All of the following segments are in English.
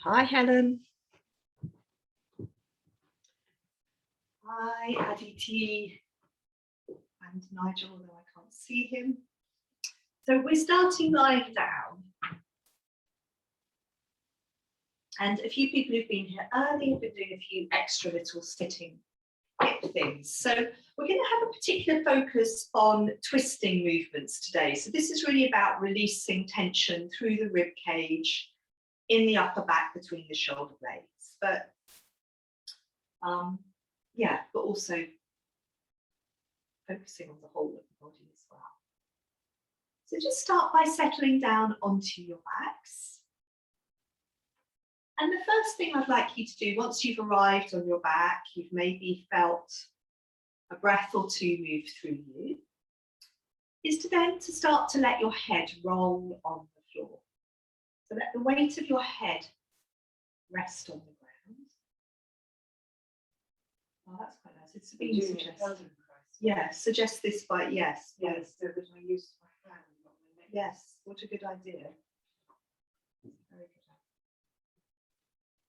Hi, Helen. Hi, Aditi and Nigel, although I can't see him. So we're starting lying down. And a few people who've been here early have been doing a few extra little sitting hip things. So we're going to have a particular focus on twisting movements today. So this is really about releasing tension through the rib cage, in the upper back between the shoulder blades. But yeah, but also focusing on the whole of the body as well. So just start by settling down onto your backs. And the first thing I'd like you to do, once you've arrived on your back, you've maybe felt a breath or two move through you, is to then start to let your head roll on the floor. So let the weight of your head rest on the ground. Oh, that's quite nice. It's being suggested. Yeah, suggest this by yes. Yes, so that I use my hand, not my neck. Yes, what a good idea. Very good.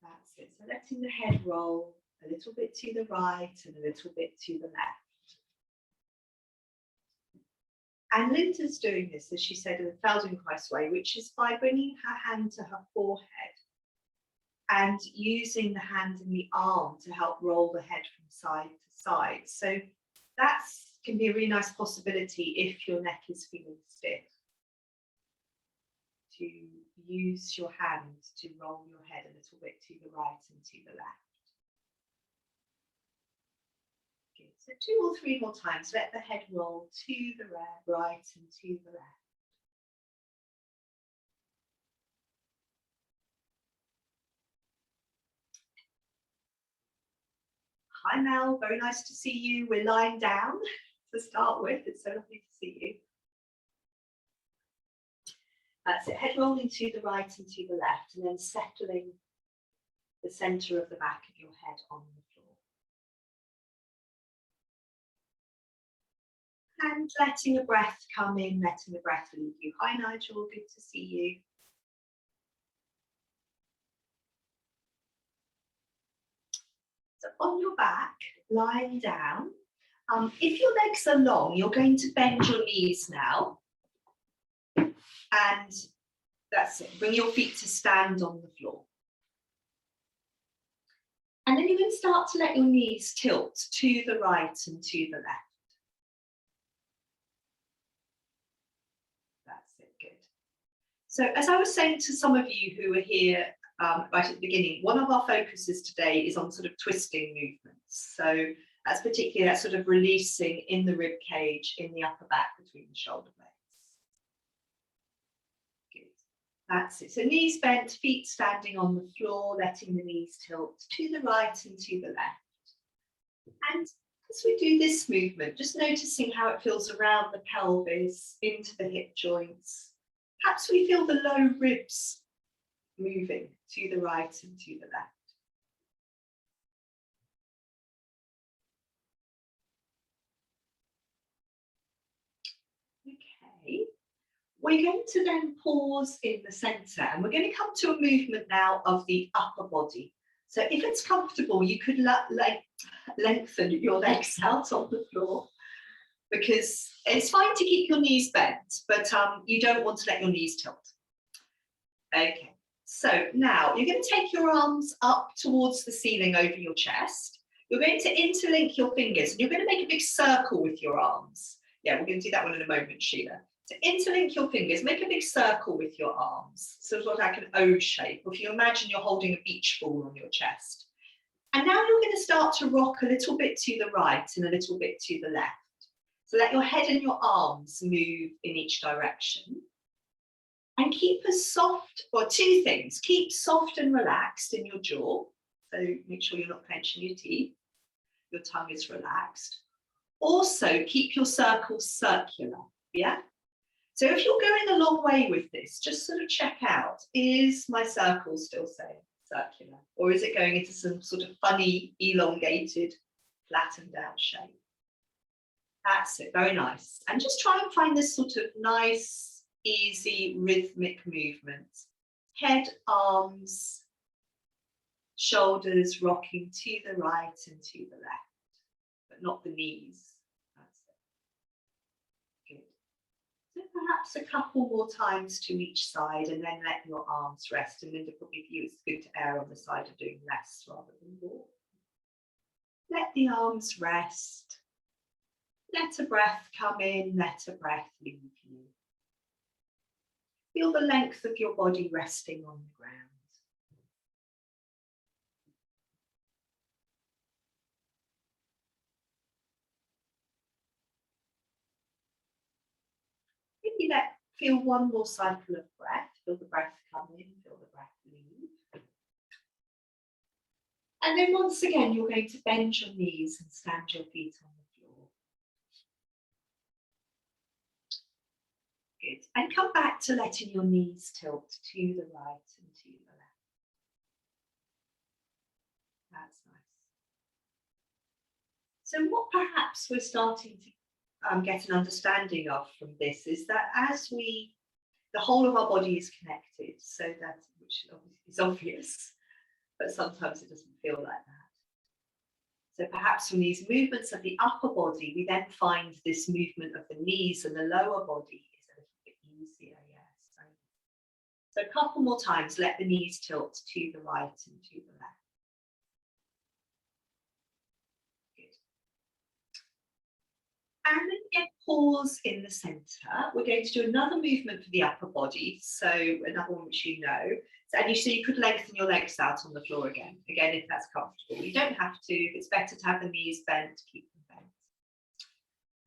That's it. So letting the head roll a little bit to the right and a little bit to the left. And Linda's doing this, as she said, in the Feldenkrais way, which is by bringing her hand to her forehead and using the hand and the arm to help roll the head from side to side. So that can be a really nice possibility if your neck is feeling stiff, to use your hand to roll your head a little bit to the right and to the left. Good. So 2 or 3 more times. Let the head roll to the right and to the left. Hi Mel, very nice to see you. We're lying down to start with. It's so lovely to see you. That's it, head rolling to the right and to the left, and then settling the centre of the back of your head on the floor. And letting a breath come in, letting the breath leave you. Hi Nigel, good to see you. So on your back, lying down, if your legs are long, you're going to bend your knees now. And that's it, bring your feet to stand on the floor. And then you're going to start to let your knees tilt to the right and to the left. That's it, good. So as I was saying to some of you who were here right at the beginning, one of our focuses today is on sort of twisting movements. So that's particularly that sort of releasing in the rib cage, in the upper back between the shoulder blades. Good. That's it. So knees bent, feet standing on the floor, letting the knees tilt to the right and to the left. And as we do this movement, just noticing how it feels around the pelvis, into the hip joints. Perhaps we feel the low ribs moving to the right and to the left. Okay, we're going to then pause in the centre, and we're going to come to a movement now of the upper body. So if it's comfortable, you could lengthen your legs out on the floor, because it's fine to keep your knees bent, but you don't want to let your knees tilt. Okay. So now you're going to take your arms up towards the ceiling over your chest. You're going to interlink your fingers and you're going to make a big circle with your arms. Yeah, we're going to do that one in a moment, Sheila. So interlink your fingers, make a big circle with your arms, sort of like an O shape. Or if you imagine you're holding a beach ball on your chest. And now you're going to start to rock a little bit to the right and a little bit to the left. So let your head and your arms move in each direction. And keep a soft, or 2 things, keep soft and relaxed in your jaw. So make sure you're not clenching your teeth. Your tongue is relaxed. Also keep your circles circular, yeah? So if you're going a long way with this, just sort of check out, is my circle still saying circular? Or is it going into some sort of funny, elongated, flattened out shape? That's it, very nice. And just try and find this sort of nice, easy rhythmic movement. Head, arms, Shoulders rocking to the right and to the left, but not the knees. That's it. Good. So perhaps a couple more times to each side, and then let your arms rest. And Linda, probably for you, it's good to err on the side of doing less rather than more. Let the arms rest. Let a breath come in, let a breath leave you. Feel the length of your body resting on the ground. Maybe feel one more cycle of breath. Feel the breath come in, feel the breath leave. And then once again, you're going to bend your knees and stand your feet on the floor. Good. And come back to letting your knees tilt to the right and to the left. That's nice. So what perhaps we're starting to get an understanding of from this is that as the whole of our body is connected, so that, which is obvious, but sometimes it doesn't feel like that. So perhaps from these movements of the upper body, we then find this movement of the knees and the lower body is a little bit easier, yes. So a couple more times, let the knees tilt to the right and to the left. And then again, pause in the centre. We're going to do another movement for the upper body. So another one which you know. And you could lengthen your legs out on the floor again. Again, if that's comfortable. You don't have to. If it's better to have the knees bent, keep them bent.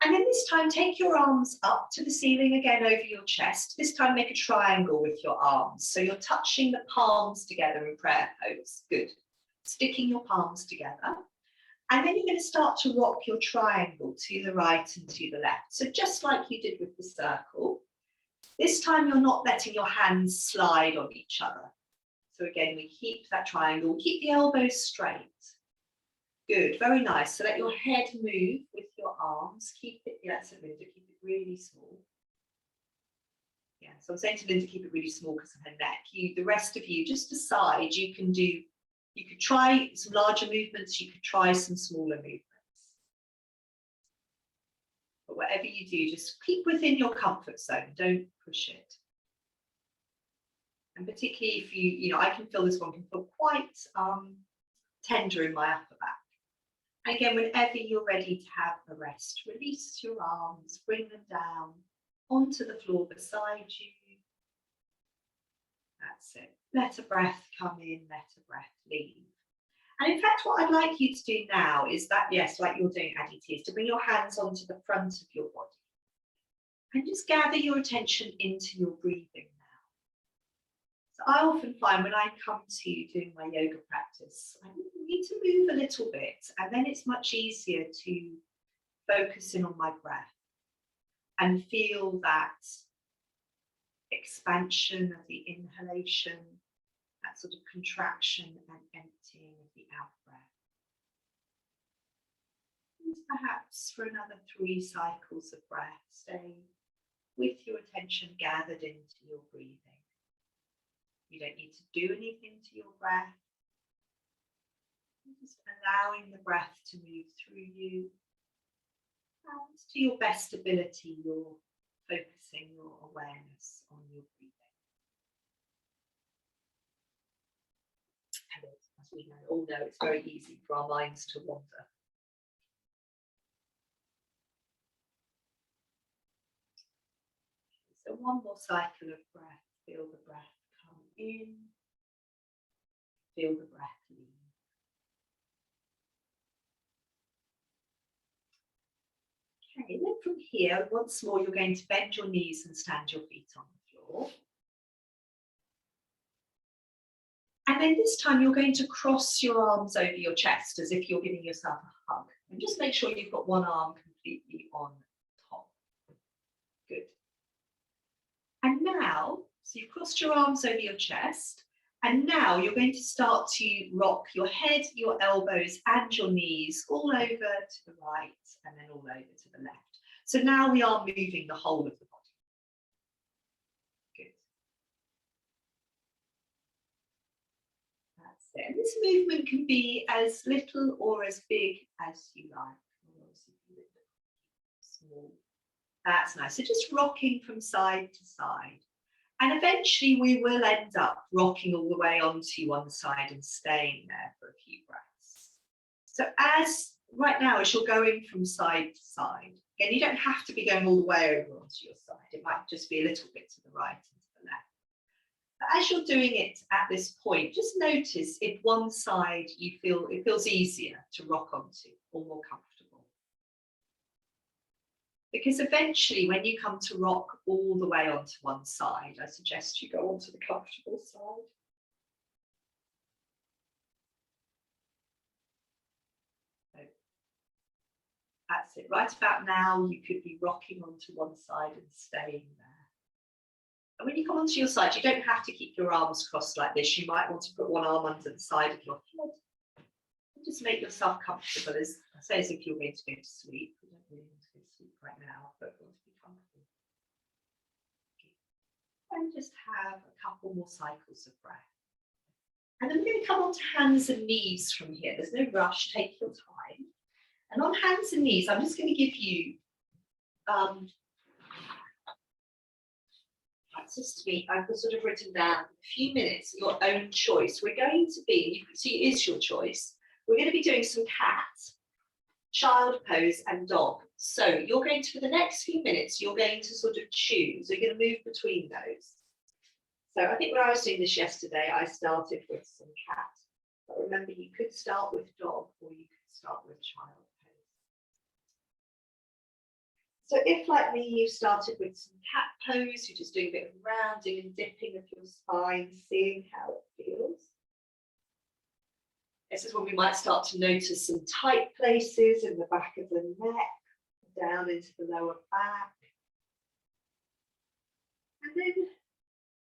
And then this time, take your arms up to the ceiling again over your chest. This time, make a triangle with your arms. So you're touching the palms together in prayer pose. Good. Sticking your palms together. And then you're going to start to rock your triangle to the right and to the left. So just like you did with the circle, this time you're not letting your hands slide on each other. So again, we keep that triangle, keep the elbows straight. Good, very nice. So let your head move with your arms. Keep it, yes, Linda, keep it really small. Yeah, so I'm saying to Linda, keep it really small because of her neck. The rest of you, just decide you could try some larger movements, you could try some smaller movements. But whatever you do, just keep within your comfort zone, don't push it. And particularly if I can feel this one can feel quite tender in my upper back. And again, whenever you're ready to have a rest, release your arms, bring them down onto the floor beside you. That's it. Let a breath come in, let a breath leave. And in fact, what I'd like you to do now is that, yes, like you're doing, Aditi, is to bring your hands onto the front of your body and just gather your attention into your breathing now. So I often find when I come to doing my yoga practice, I need to move a little bit, and then it's much easier to focus in on my breath and feel that expansion of the inhalation, that sort of contraction and emptying of the out breath. And perhaps for another 3 cycles of breath, stay with your attention gathered into your breathing. You don't need to do anything to your breath. You're just allowing the breath to move through you. And to your best ability, you're focusing your awareness on your breathing. And as we all know, it's very easy for our minds to wander. So one more cycle of breath. Feel the breath come in. Feel the breath leave. Okay, then from here, once more, you're going to bend your knees and stand your feet on the floor. And then this time, you're going to cross your arms over your chest as if you're giving yourself a hug. And just make sure you've got one arm completely on top. Good. And now, so you've crossed your arms over your chest, and now you're going to start to rock your head, your elbows, and your knees all over to the right and then all over to the left. So now we are moving the whole of the body. Good. That's it. And this movement can be as little or as big as you like. Small. That's nice. So just rocking from side to side. And eventually we will end up rocking all the way onto one side and staying there for a few breaths. So as right now, as you're going from side to side, again, you don't have to be going all the way over onto your side. It might just be a little bit to the right and to the left. But as you're doing it at this point, just notice if one side you feel it feels easier to rock onto or more comfortable. Because eventually when you come to rock all the way onto one side, I suggest you go onto the comfortable side. So that's it. Right about now, you could be rocking onto one side and staying there. And when you come onto your side, you don't have to keep your arms crossed like this. You might want to put one arm under the side of your head. And just make yourself comfortable, as if you're going to go to sleep. You don't really want to go to sleep right now, but want to be comfortable. And just have a couple more cycles of breath. And then we're going to come onto hands and knees from here. There's no rush, take your time. And on hands and knees, I'm just going to give you, that's just me, I've sort of written down a few minutes, your own choice. We're going to be, you can see it is your choice. We're going to be doing some cat, child pose and dog. So you're going to, for the next few minutes, you're going to sort of choose. You're going to move between those. So I think when I was doing this yesterday, I started with some cat. But remember, you could start with dog or you could start with child pose. So if, like me, you started with some cat pose, you're just doing a bit of rounding and dipping of your spine, seeing how it feels. This is when we might start to notice some tight places in the back of the neck, down into the lower back. And then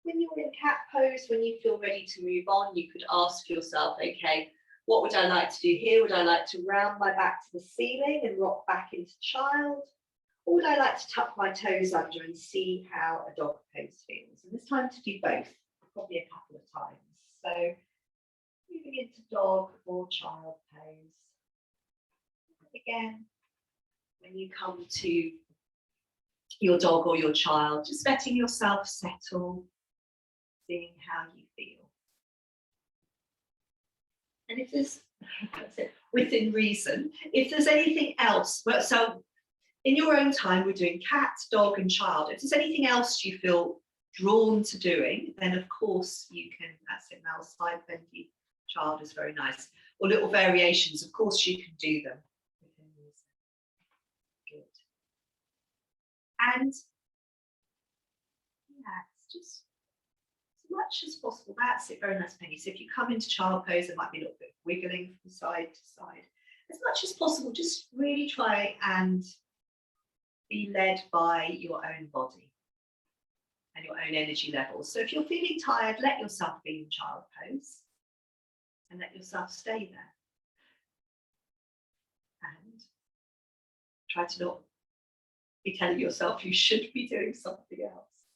when you're in cat pose, when you feel ready to move on, you could ask yourself, okay, what would I like to do here? Would I like to round my back to the ceiling and rock back into child? Or would I like to tuck my toes under and see how a dog pose feels? And there's time to do both, probably a couple of times. So moving into dog or child pose. Again, when you come to your dog or your child, just letting yourself settle, seeing how you feel. And if there's, that's it, within reason, if there's anything else, well, so in your own time, we're doing cat, dog, and child. If there's anything else you feel drawn to doing, then of course you can, that's it now, side bendy child is very nice. Or little variations, of course you can do them. Good. And yeah, it's just as much as possible. That's it, very nice, Penny. So if you come into child pose, there might be a little bit of wiggling from side to side. As much as possible, just really try and be led by your own body and your own energy levels. So if you're feeling tired, let yourself be in child pose and let yourself stay there. And try to not be telling yourself you should be doing something else.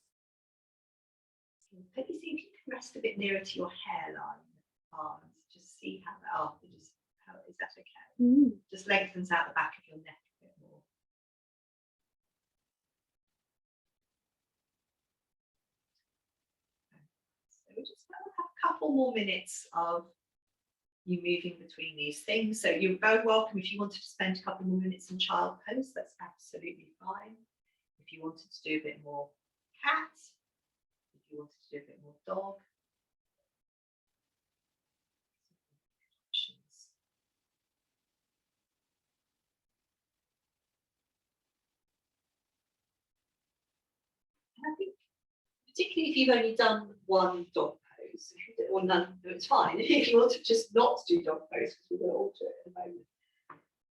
Let me see if you can rest a bit nearer to your hairline, arms. Just see how that is that okay? Just lengthens out the back of your neck a bit more. So we're just going to have a couple more minutes of you moving between these things. So you're very welcome if you wanted to spend a couple more minutes in child pose, that's absolutely fine. If you wanted to do a bit more cat, if you wanted to do a bit more dog. And I think particularly if you've only done one dog pose, or none, it's fine. If you want to just not do dog pose, because we're going to all do it in a moment.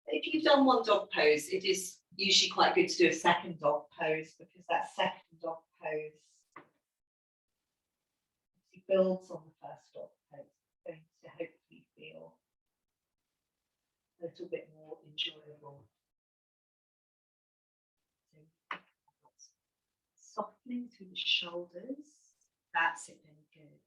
If you've done one dog pose, it is usually quite good to do a second dog pose, because that second dog pose builds on the first dog pose. It's going to hopefully feel a little bit more enjoyable. So, softening through the shoulders. That's it, then good.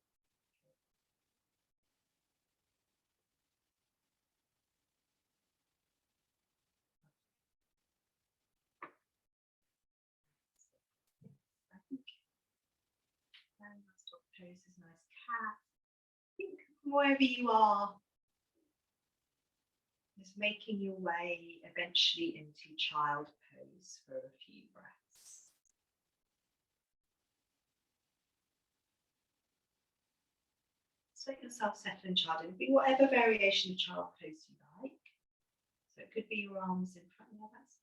pose is nice cat. Think wherever you are, just making your way eventually into child pose for a few breaths. So let yourself settle in child and be whatever variation of child pose you like. So it could be your arms in front. Yeah, that's,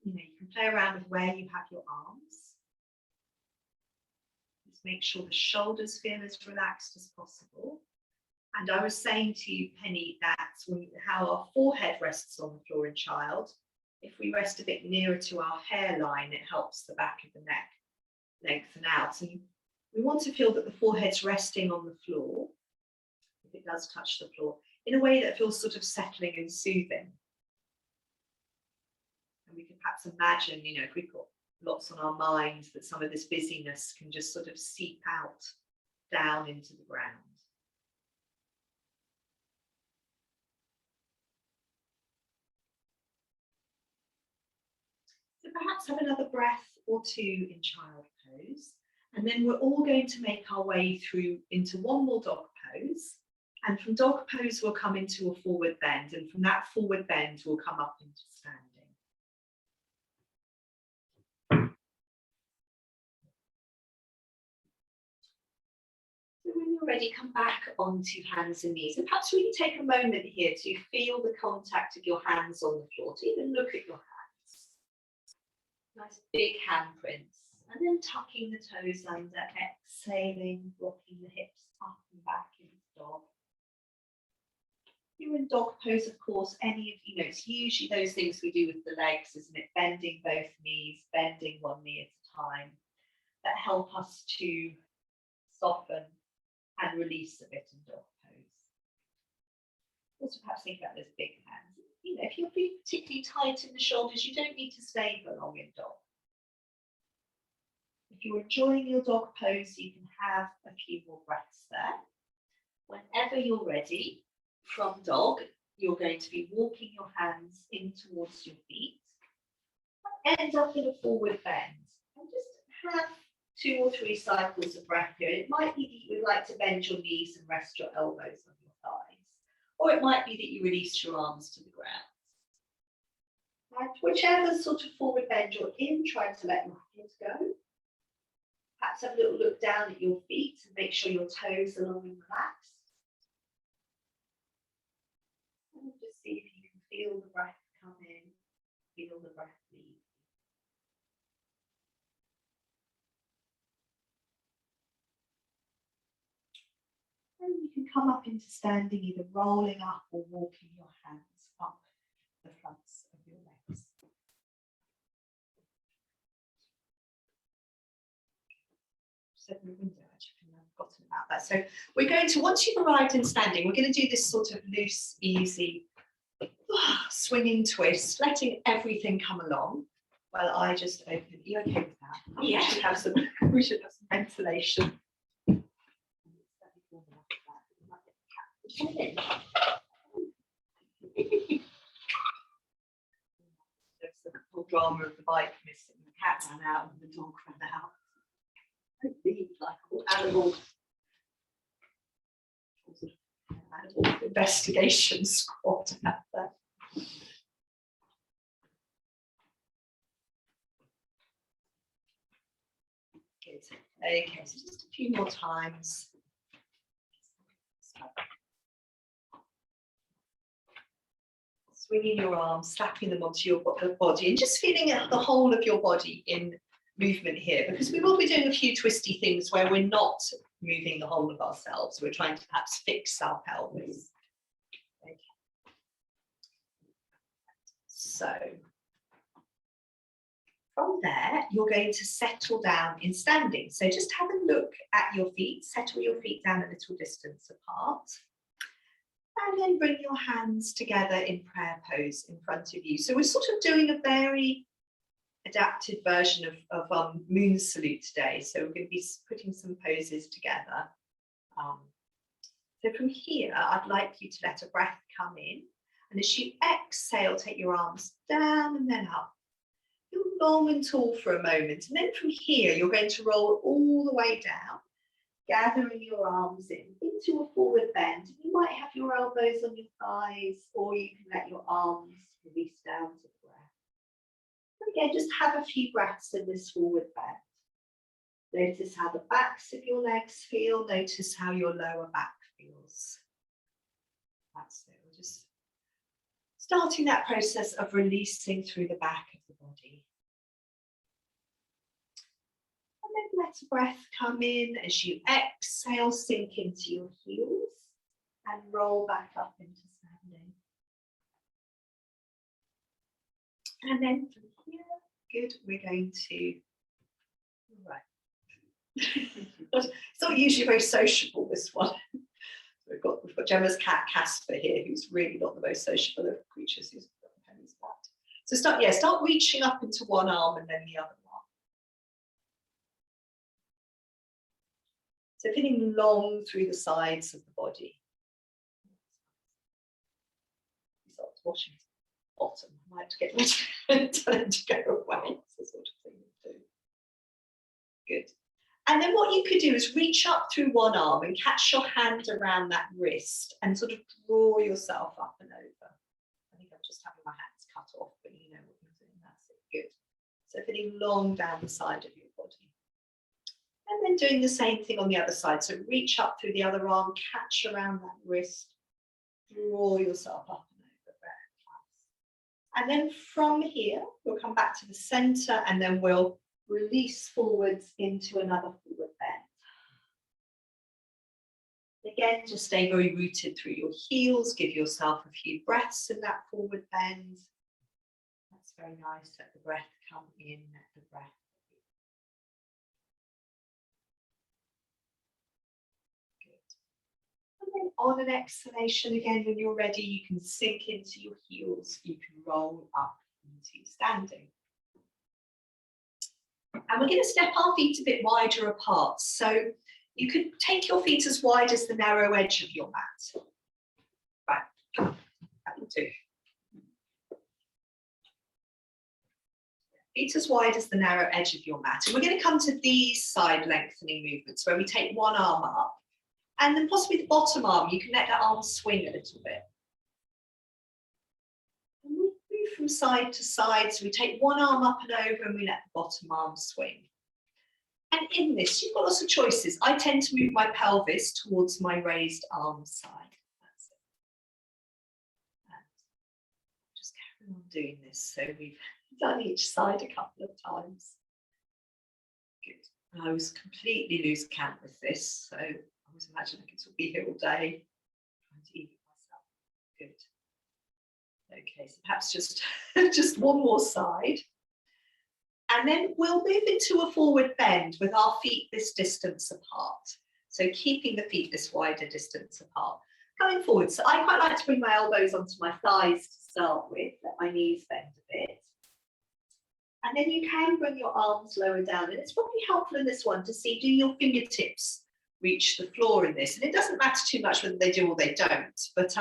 you can play around with where you have your arms. Just make sure the shoulders feel as relaxed as possible. And I was saying to you, Penny, that how our forehead rests on the floor in child. If we rest a bit nearer to our hairline, it helps the back of the neck lengthen out. And we want to feel that the forehead's resting on the floor, if it does touch the floor, in a way that feels sort of settling and soothing. And we can perhaps imagine, if we've got lots on our minds, that some of this busyness can just sort of seep out down into the ground. So perhaps have another breath or two in child pose, and then we're all going to make our way through into one more dog pose, and from dog pose we'll come into a forward bend, and from that forward bend we'll come up into standing. So when you're ready, come back onto hands and knees, and perhaps really take a moment here to feel the contact of your hands on the floor, to even look at your hands. Nice big handprints, and then tucking the toes under, exhaling, rocking the hips up and back into dog. If you're in dog pose, of course, it's usually those things we do with the legs, isn't it? Bending both knees, bending one knee at a time, that help us to soften and release a bit in dog pose. Also, perhaps think about those big hands. If you're feeling particularly tight in the shoulders, you don't need to stay for long in dog. If you're enjoying your dog pose, you can have a few more breaths there. Whenever you're ready, from dog, you're going to be walking your hands in towards your feet. End up in a forward bend. And just have 2 or 3 cycles of breath here. It might be that you would like to bend your knees and rest your elbows on your thighs. Or it might be that you release your arms to the ground. And whichever sort of forward bend you're in, try to let your hands go. Perhaps have a little look down at your feet and make sure your toes are long and relaxed. And just see if you can feel the breath come in, feel the breath leave. And you can come up into standing, either rolling up or walking your hands up the fronts of your legs. Said in the window, actually, I've forgotten about that. So we're going to, once you've arrived in standing, we're going to do this sort of loose, easy, swinging twist, letting everything come along. While I just open. Are you okay with that? Yeah. We should have some ventilation. There's the whole drama of the bike missing. The cat ran out and the dog ran out. Like all animal investigation squad out there. Good. Okay, so just a few more times. Swinging your arms, slapping them onto your body, and just feeling the whole of your body in movement here, because we will be doing a few twisty things where we're not moving the whole of ourselves. We're trying to perhaps fix our pelvis. Okay. So from there, you're going to settle down in standing. So just have a look at your feet, settle your feet down a little distance apart. And then bring your hands together in prayer pose in front of you. So we're sort of doing a very adapted version of moon salute today. So we're going to be putting some poses together. So from here, I'd like you to let a breath come in. And as you exhale, take your arms down and then up. Feel long and tall for a moment. And then from here, you're going to roll all the way down. gathering your arms in into a forward bend. You might have your elbows on your thighs, or you can let your arms release down to the ground. And again, just have a few breaths in this forward bend. Notice how the backs of your legs feel. Notice how your lower back feels. That's it. We're just starting that process of releasing through the back of the body. And then let a breath come in as you exhale, sink into your heels and roll back up into standing. And then from here, good, we're going to, right. It's not usually very sociable, this one. We've got Gemma's cat Casper here, who's really not the most sociable of creatures. Who's got the pennies flat. So start reaching up into one arm and then the other arm. So feeling long through the sides of the body. Start washing the bottom. I might have to get rid of it, tell it to go away. It's the sort of thing we do. Good. And then what you could do is reach up through one arm and catch your hand around that wrist and sort of draw yourself up and over. I think I'm just having my hands cut off, but you know what you're doing. That's it. Good. So feeling long down the side of your body. And then doing the same thing on the other side. So reach up through the other arm, catch around that wrist, draw yourself up and over. Very nice. And then from here, we'll come back to the center and then we'll release forwards into another forward bend. Again, just stay very rooted through your heels. Give yourself a few breaths in that forward bend. That's very nice. Let the breath come in, let the breath go. And then on an exhalation, again, when you're ready, you can sink into your heels. You can roll up into standing. And we're going to step our feet a bit wider apart. So you could take your feet as wide as the narrow edge of your mat. Right, that will do. Feet as wide as the narrow edge of your mat. And we're going to come to these side lengthening movements where we take one arm up and then possibly the bottom arm, you can let that arm swing a little bit. From side to side, so we take one arm up and over and we let the bottom arm swing. And in this, you've got lots of choices. I tend to move my pelvis towards my raised arm side. That's it. And just carry on doing this. So we've done each side a couple of times. Good. And I was completely lose count with this, so I was imagining I could sort of be here all day trying to eat myself. Good. Okay, so perhaps just one more side. And then we'll move into a forward bend with our feet this distance apart. So keeping the feet this wider distance apart. Going forward, so I quite like to bring my elbows onto my thighs to start with, let my knees bend a bit. And then you can bring your arms lower down. And it's probably helpful in this one to see, do your fingertips reach the floor in this? And it doesn't matter too much whether they do or they don't, but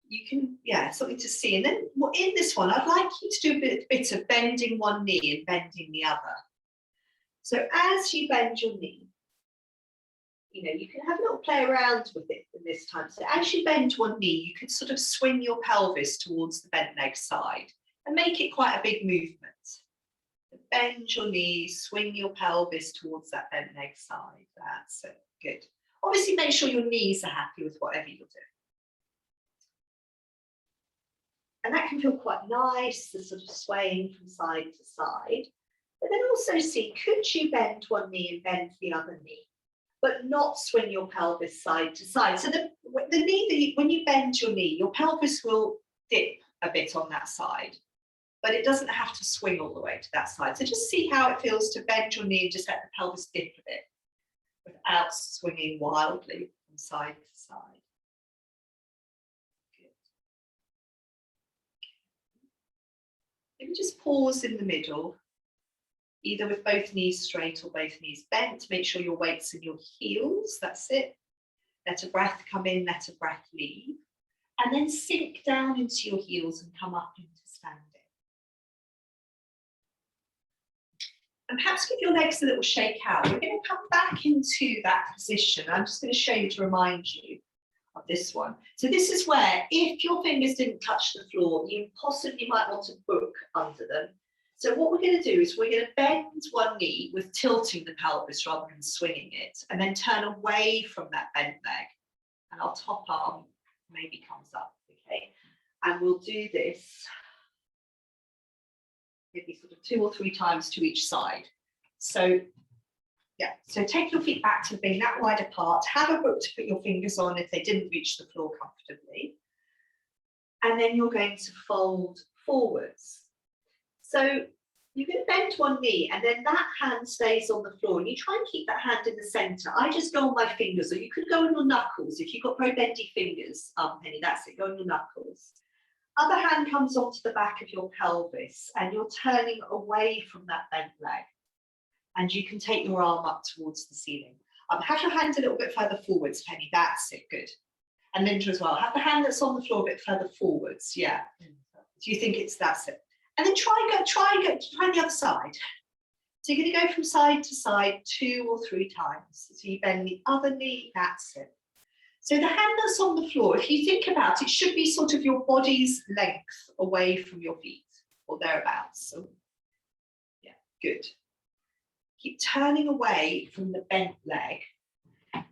you can, yeah, something to see. And then in this one, I'd like you to do a bit of bending one knee and bending the other. So as you bend your knee, you know, you can have a little play around with it in this time. So as you bend one knee, you can sort of swing your pelvis towards the bent leg side and make it quite a big movement. So bend your knee, swing your pelvis towards that bent leg side. That's it. Good. Obviously, make sure your knees are happy with whatever you're doing. And that can feel quite nice, the sort of swaying from side to side. But then also see, could you bend one knee and bend the other knee, but not swing your pelvis side to side? So the knee, when you bend your knee, your pelvis will dip a bit on that side, but it doesn't have to swing all the way to that side. So just see how it feels to bend your knee and just let the pelvis dip a bit without swinging wildly from side to side. Maybe just pause in the middle, either with both knees straight or both knees bent. Make sure your weight's in your heels, that's it. Let a breath come in, let a breath leave. And then sink down into your heels and come up into standing. And perhaps give your legs a little shake out. We're going to come back into that position. I'm just going to show you to remind you of this one. So this is where, if your fingers didn't touch the floor, you possibly might want to book under them. So what we're going to do is we're going to bend one knee with tilting the pelvis rather than swinging it, and then turn away from that bent leg. And our top arm maybe comes up, okay? And we'll do this maybe sort of 2 or 3 times to each side. So yeah, so take your feet back to being that wide apart. Have a book to put your fingers on if they didn't reach the floor comfortably. And then you're going to fold forwards. So you're going to bend one knee and then that hand stays on the floor. And you try and keep that hand in the center. I just go on my fingers, or you could go on your knuckles. If you've got very bendy fingers, Penny, that's it, go on your knuckles. Other hand comes onto the back of your pelvis and you're turning away from that bent leg. And you can take your arm up towards the ceiling. Have your hand a little bit further forwards, Penny, that's it, good. And Linda as well, have the hand that's on the floor a bit further forwards, yeah. Do you think that's it? And then try the other side. So you're going to go from side to side 2 or 3 times. So you bend the other knee, that's it. So the hand that's on the floor, if you think about it, should be sort of your body's length away from your feet or thereabouts. So yeah, good. Keep turning away from the bent leg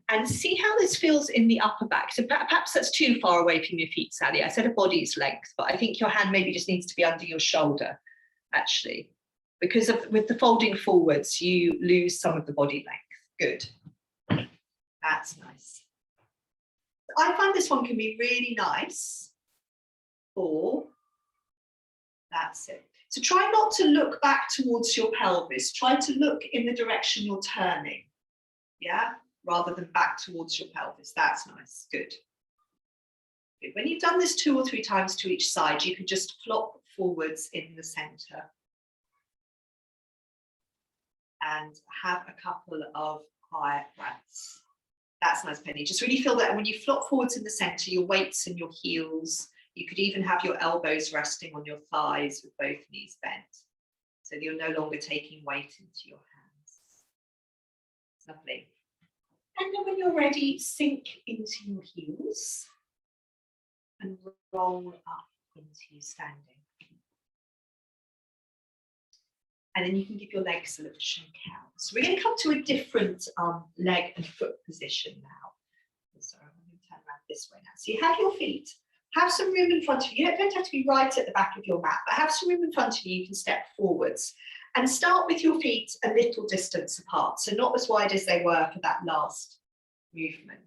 and see how this feels in the upper back. So perhaps that's too far away from your feet, Sally. I said a body's length, but I think your hand maybe just needs to be under your shoulder, actually. Because with the folding forwards, you lose some of the body length. Good. That's nice. I find this one can be really nice for, that's it. So try not to look back towards your pelvis. Try to look in the direction you're turning, yeah? Rather than back towards your pelvis. That's nice, good. Good. When you've done this 2 or 3 times to each side, you can just flop forwards in the center. And have a couple of quiet breaths. That's nice, Penny. Just really feel that when you flop forwards in the center, your weights and your heels, you could even have your elbows resting on your thighs with both knees bent. So you're no longer taking weight into your hands. Lovely. And then when you're ready, sink into your heels and roll up into standing. And then you can give your legs a little shake out. So we're going to come to a different leg and foot position now. Sorry, I'm going to turn around this way now. So you have your feet, have some room in front of you. You don't have to be right at the back of your mat, but have some room in front of you. You can step forwards and start with your feet a little distance apart. So not as wide as they were for that last movement.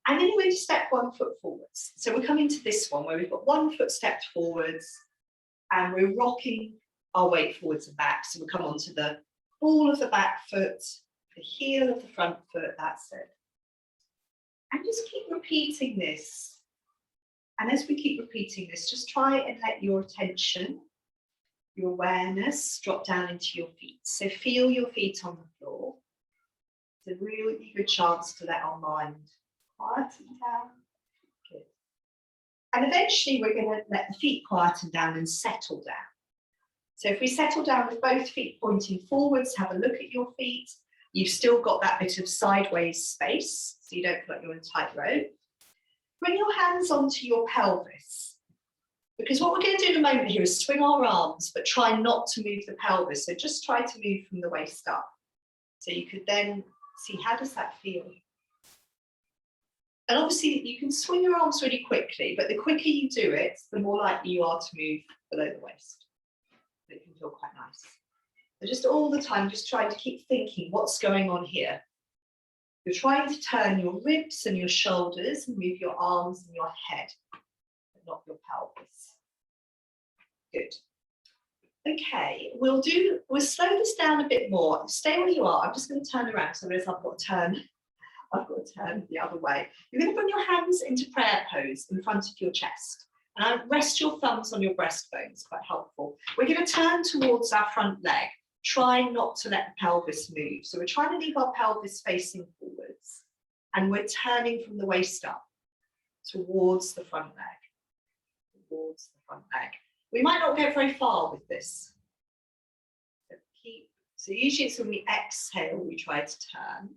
And then you're going to step 1 foot forwards. So we're coming to this one where we've got 1 foot stepped forwards and we're rocking our weight forwards and back. So we'll come on to the ball of the back foot, the heel of the front foot, that's it. And just keep repeating this. And as we keep repeating this, just try and let your attention, your awareness drop down into your feet. So feel your feet on the floor. It's a really good chance to let our mind quieten down. Good. And eventually we're going to let the feet quieten down and settle down. So if we settle down with both feet pointing forwards, have a look at your feet. You've still got that bit of sideways space, so you don't feel like you're in a tightrope. Bring your hands onto your pelvis, because what we're going to do in a moment here is swing our arms, but try not to move the pelvis. So just try to move from the waist up. So you could then see, how does that feel? And obviously you can swing your arms really quickly, but the quicker you do it, the more likely you are to move below the waist. It can feel quite nice. So just all the time, just trying to keep thinking, what's going on here? You're trying to turn your ribs and your shoulders and move your arms and your head, but not your pelvis. Good. Okay, we'll slow this down a bit more. Stay where you are. I'm just going to turn around, so I've got to turn the other way. You're going to bring your hands into prayer pose in front of your chest. And rest your thumbs on your breastbones, quite helpful. We're going to turn towards our front leg. Try not to let the pelvis move. So we're trying to leave our pelvis facing forwards. And we're turning from the waist up towards the front leg. Towards the front leg. We might not go very far with this. So usually it's when we exhale, we try to turn.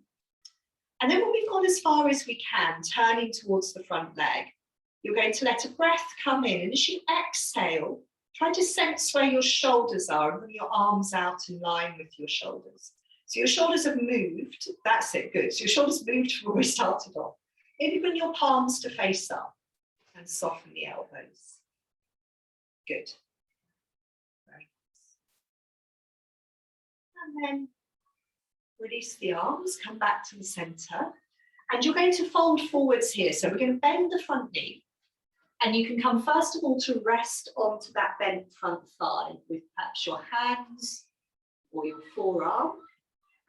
And then when we've gone as far as we can, turning towards the front leg, you're going to let a breath come in. And as you exhale, try to sense where your shoulders are and bring your arms out in line with your shoulders. So your shoulders have moved. That's it, good. So your shoulders moved from where we started off. Maybe bring your palms to face up and soften the elbows. Good. Very nice. And then release the arms, come back to the center. And you're going to fold forwards here. So we're going to bend the front knee. And you can come first of all to rest onto that bent front thigh with perhaps your hands or your forearm.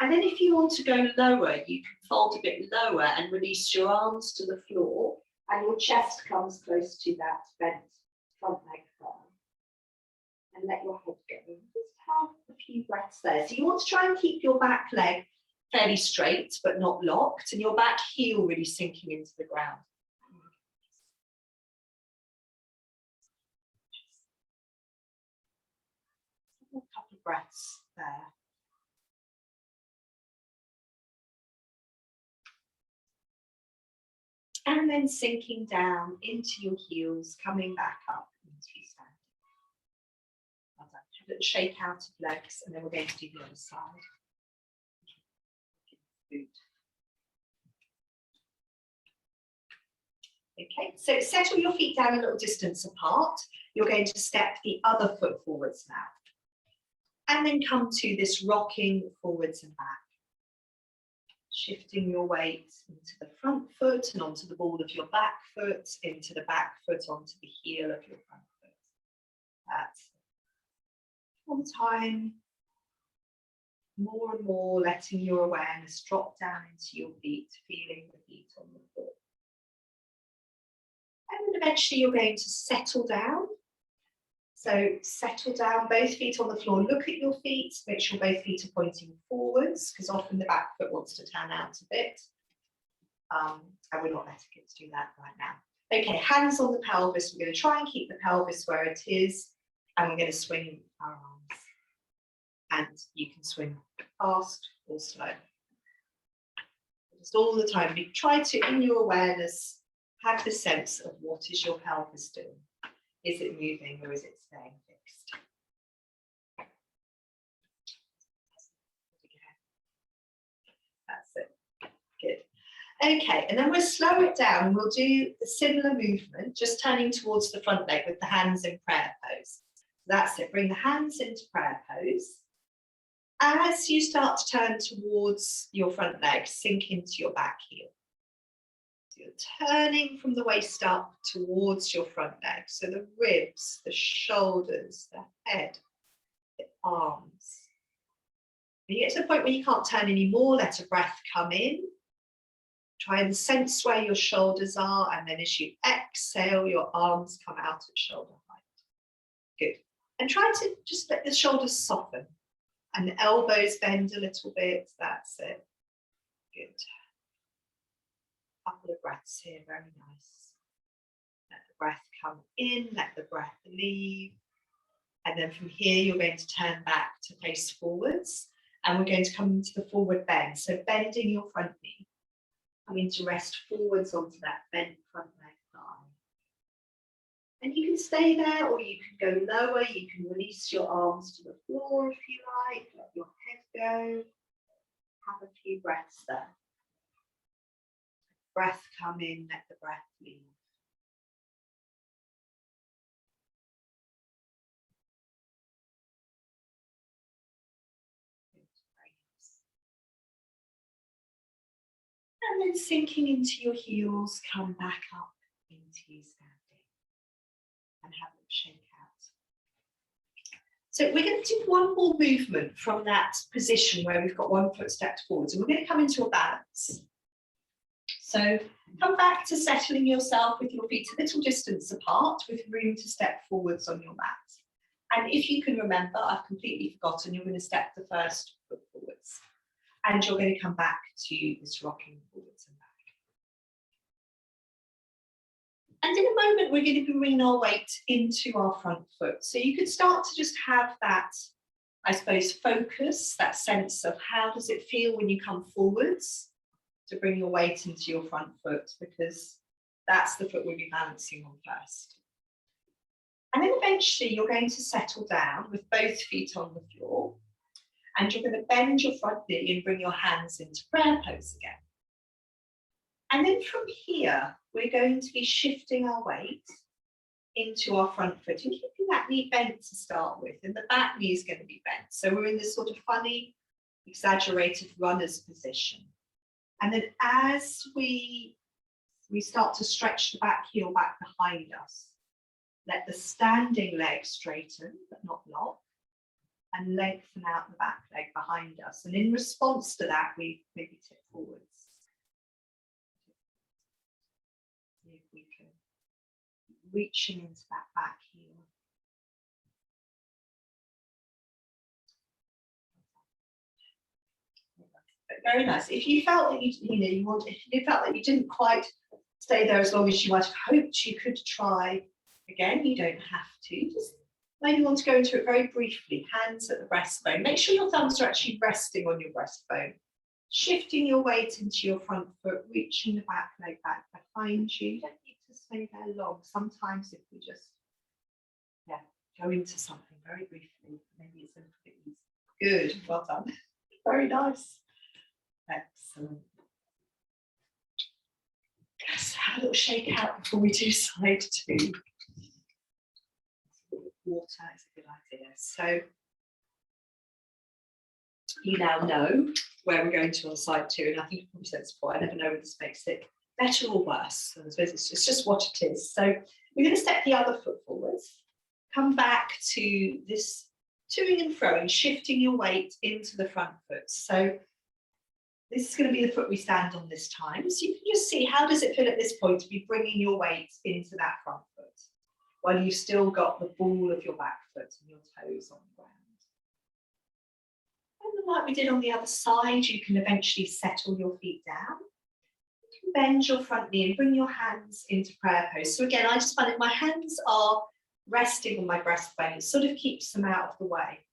And then if you want to go lower, you can fold a bit lower and release your arms to the floor and your chest comes close to that bent front leg thigh. And let your head go. Just have a few breaths there. So you want to try and keep your back leg fairly straight but not locked and your back heel really sinking into the ground. A couple of breaths there. And then sinking down into your heels, coming back up into standing. Well done. Have a little shake out of legs, and then we're going to do the other side. Good. Okay, so settle your feet down a little distance apart. You're going to step the other foot forwards now. And then come to this rocking forwards and back. Shifting your weight into the front foot and onto the ball of your back foot, into the back foot, onto the heel of your front foot. That's it. One time. More and more letting your awareness drop down into your feet, feeling the feet on the floor. And then eventually you're going to settle down. So settle down, both feet on the floor. Look at your feet, make sure both feet are pointing forwards, because often the back foot wants to turn out a bit. And we're not letting it do that right now. Okay, hands on the pelvis. We're going to try and keep the pelvis where it is, and we're going to swing our arms. And you can swing fast or slow. Just all the time. You try to, in your awareness, have the sense of what is your pelvis doing. Is it moving or is it staying fixed? That's it. Good. Okay, and then we'll slow it down. We'll do a similar movement, just turning towards the front leg with the hands in prayer pose. That's it. Bring the hands into prayer pose. As you start to turn towards your front leg, sink into your back heel. So you're turning from the waist up towards your front leg. So the ribs, the shoulders, the head, the arms. When you get to the point where you can't turn anymore, let a breath come in. Try and sense where your shoulders are. And then as you exhale, your arms come out at shoulder height. Good. And try to just let the shoulders soften. And the elbows bend a little bit. That's it. Good. Couple of breaths here, very nice. Let the breath come in, let the breath leave. And then from here, you're going to turn back to face forwards. And we're going to come into the forward bend. So bending your front knee. Coming to rest forwards onto that bent front leg thigh. And you can stay there or you can go lower. You can release your arms to the floor if you like. Let your head go. Have a few breaths there. Breath come in, let the breath leave. And then sinking into your heels, come back up into standing and have a shake out. So we're going to do one more movement from that position where we've got one foot stepped forwards, and we're going to come into a balance. So come back to settling yourself with your feet a little distance apart with room to step forwards on your mat. And if you can remember, I've completely forgotten, you're going to step the first foot forwards. And you're going to come back to this rocking forwards and back. And in a moment, we're going to be bringing our weight into our front foot. So you could start to just have that I suppose, focus, that sense of how does it feel when you come forwards to bring your weight into your front foot, because that's the foot we'll be balancing on first. And then eventually you're going to settle down with both feet on the floor, and you're going to bend your front knee and bring your hands into prayer pose again. And then from here, we're going to be shifting our weight into our front foot and keeping that knee bent to start with, and the back knee is going to be bent. So we're in this sort of funny, exaggerated runner's position. And then as we start to stretch the back heel back behind us, let the standing leg straighten, but not lock, and lengthen out the back leg behind us. And in response to that, we maybe tip forwards. See if we can reaching into that back heel. Very nice. If you felt that if you felt that you didn't quite stay there as long as you might have hoped, you could try again. You don't have to. Just maybe want to go into it very briefly. Hands at the breastbone. Make sure your thumbs are actually resting on your breastbone. Shifting your weight into your front foot, reaching the back leg back behind you. You don't need to stay there long. Sometimes if we just go into something very briefly, maybe it's a little bit easy. Good, well done. Very nice. Excellent. Let's have a little shake out before we do side two. Water is a good idea. So you now know where we're going to on side two, and I think I've probably said this before, I never know whether this makes it better or worse. So I suppose it's just what it is. So we're going to step the other foot forwards, come back to this toing and froing, shifting your weight into the front foot. So this is going to be the foot we stand on this time. So you can just see, how does it feel at this point to be bringing your weight into that front foot while you've still got the ball of your back foot and your toes on the ground. And then like we did on the other side, you can eventually settle your feet down. You can bend your front knee and bring your hands into prayer pose. So again, I just find that my hands are resting on my breastbone. It sort of keeps them out of the way.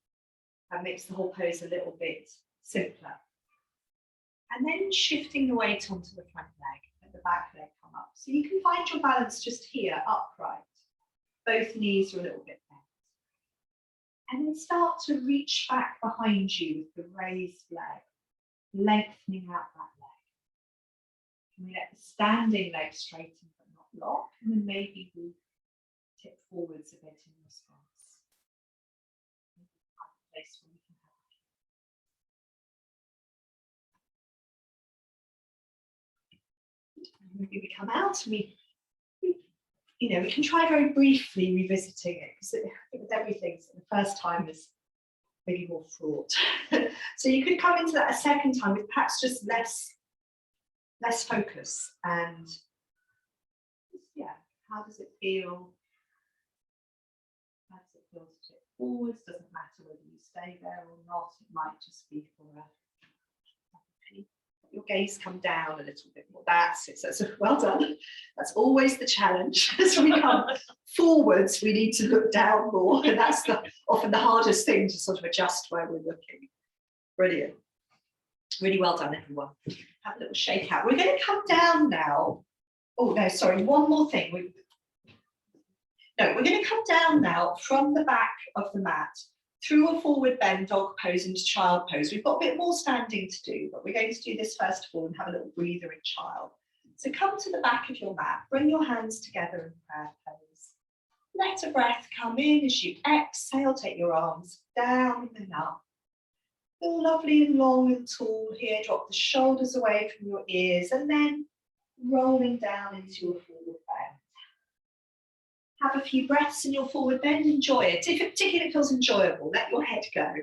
That makes the whole pose a little bit simpler. And then shifting the weight onto the front leg, let the back leg come up. So you can find your balance just here, upright. Both knees are a little bit bent. And then start to reach back behind you with the raised leg, lengthening out that leg. And we let the standing leg straighten but not lock, and then maybe we tip forwards a bit in response. Place where we can have it. Maybe we come out and we can try very briefly revisiting it, because I think with everything, so the first time is maybe more fraught. So you could come into that a second time with perhaps just less focus, and how does it feel? How does it feel to tip forwards? Doesn't matter whether you stay there or not. It might just be for your gaze come down a little bit more. That's it. So well done. That's always the challenge. As we come forwards, we need to look down more, and that's often the hardest thing, to sort of adjust where we're looking. Brilliant. Really well done, everyone. Have a little shake out. We're going to come down now. Oh no, sorry. One more thing. We're going to come down now from the back of the mat, through a forward bend, dog pose into child pose. We've got a bit more standing to do, but we're going to do this first of all and have a little breather in child. So come to the back of your mat, bring your hands together in prayer pose. Let a breath come in as you exhale, take your arms down and up. Feel lovely and long and tall here. Drop the shoulders away from your ears, and then rolling down into your forward bend. Have a few breaths in your forward bend, enjoy it. If it particularly feels enjoyable, let your head go.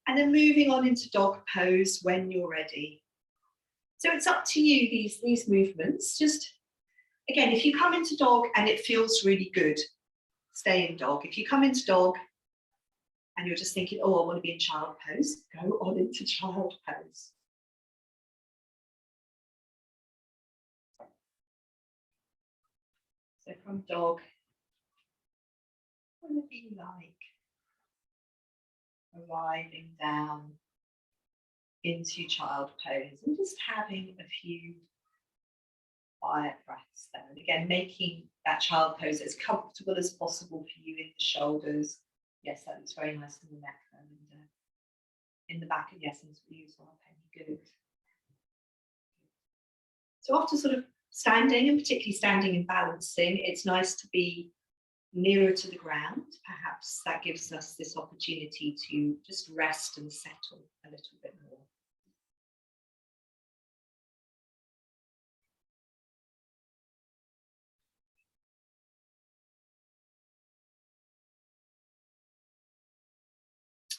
And then moving on into dog pose when you're ready. So it's up to you, these movements. Just, again, if you come into dog and it feels really good, stay in dog. If you come into dog and you're just thinking, oh, I want to be in child pose, go on into child pose. So from dog, whatever you like. arriving down into child pose and just having a few quiet breaths there. And again, making that child pose as comfortable as possible for you in the shoulders. Yes, that looks very nice in the neck there, and in the back, and yes, and you as well, Penny. Good. So after sort of standing, and particularly standing and balancing, it's nice to be nearer to the ground. Perhaps that gives us this opportunity to just rest and settle a little bit more.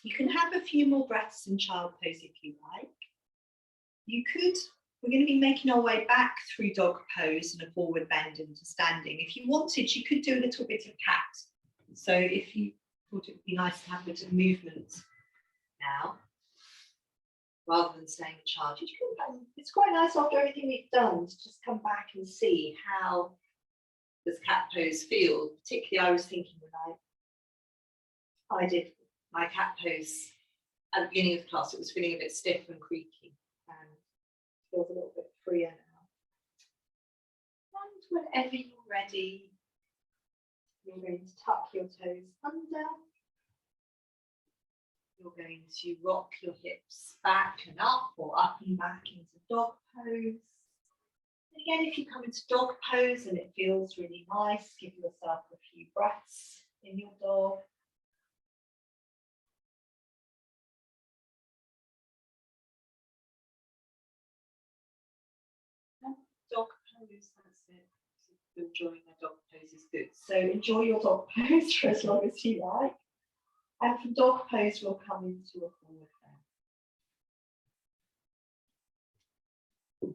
You can have a few more breaths in child pose if you like. We're going to be making our way back through dog pose and a forward bend into standing. If you wanted, you could do a little bit of cat. So if you thought it would be nice to have a bit of movement now, rather than staying in charge, it's quite nice after everything we've done to just come back and see how does cat pose feel. Particularly, I was thinking when I did my cat pose at the beginning of the class, it was feeling a bit stiff and creaky, and feels a little bit freer now. And whenever you're ready, you're going to tuck your toes under. You're going to rock your hips back and up, or up and back into dog pose. And again, if you come into dog pose and it feels really nice, give yourself a few breaths in your dog. Dog pose, that's it. Enjoying my dog pose is good. So enjoy your dog pose for as long as you like. And from dog pose, we'll come into a forward bend.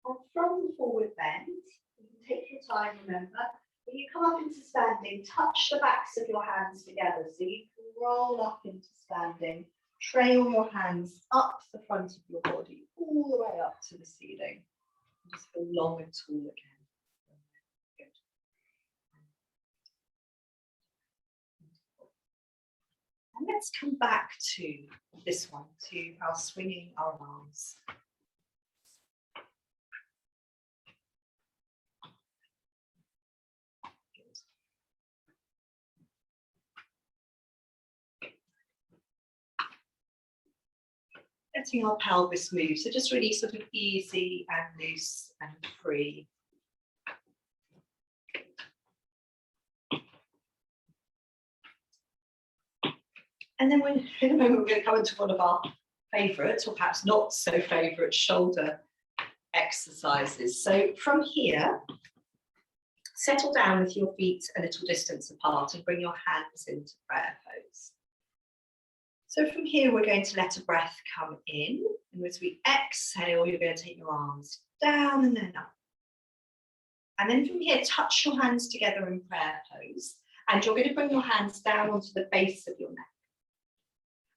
And from the forward bend, you can take your time, remember, when you come up into standing, touch the backs of your hands together. So you can roll up into standing. Trail your hands up the front of your body, all the way up to the ceiling. Just feel long and tall again. Good. And let's come back to this one, to our swinging our arms. Letting our pelvis move, so just really sort of easy and loose and free. And then in a moment we're going to come into one of our favourites, or perhaps not so favourite, shoulder exercises. So from here, settle down with your feet a little distance apart and bring your hands into prayer pose. So from here, we're going to let a breath come in. And as we exhale, you're going to take your arms down and then up. And then from here, touch your hands together in prayer pose. And you're going to bring your hands down onto the base of your neck.